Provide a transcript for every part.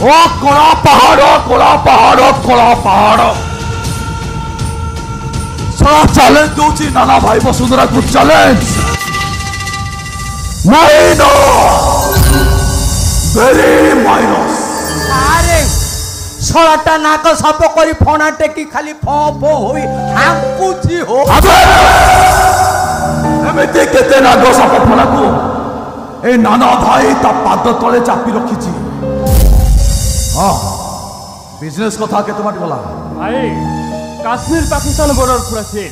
ओ कला पहाड़ कला पहाड़ कला पहाड़ सारा चैलेंज दूची नाना भाई वसुंधरा को चैलेंज वेरी माइनस अरे छड़ाटा नाक साप करी फणा टेकी खाली फो फो होई हांकुची हो अबे एमिति केते नाग साप फणा को ए नाना भाई ता पाद तले चापी रखिची हां बिजनेस कथा केते माटी गला भाई काश्मीर पाकिस्तान बॉर्डर पूरा से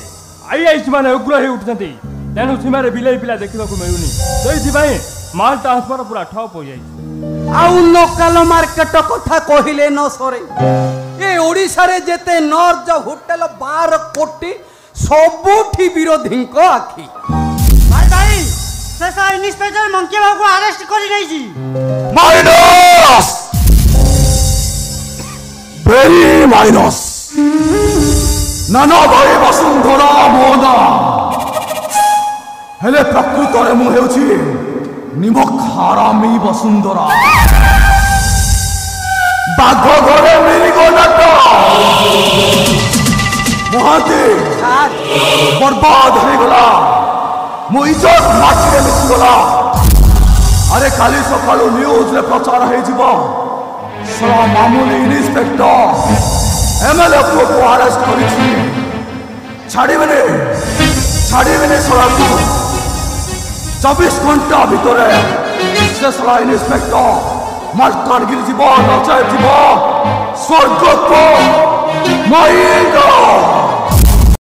आई माने उग्र हे उठथंती तेनु सीमारे बिलाई पिला देखिबा को मिलुनी सेहि भाई माल ट्रांसफर पूरा ठप हो जाई आउ लोकल मार्केट कथा कहिले न सरे ए ओडिसा रे जेते नॉर्थ होटल 12 कोटी सबुठी विरोधी को आखी भाई भाई सेसा इंस्पेक्टर मंकी बाबू को अरेस्ट करी नै जी माइनस वेरी माइनस नाना भाई वसुंधरा मोना हेले प्रकृत रे मु हेउची निमक हारामी वसुंधरा बाघ घरे मिली गो नाट महाती बर्बाद हो गला मो इज्जत माटी रे मिसी गला अरे काली सकाळु न्यूज रे प्रचार हे जीवो सला मामूली इंस्पेक्टर एमएलए को अरेस्ट करिछि छाड़ीबेने सला को 24 घंटा भितर से सला इंस्पेक्टर मास्टरगिरी जीव नचाय जीव स्वर्ग को माइंड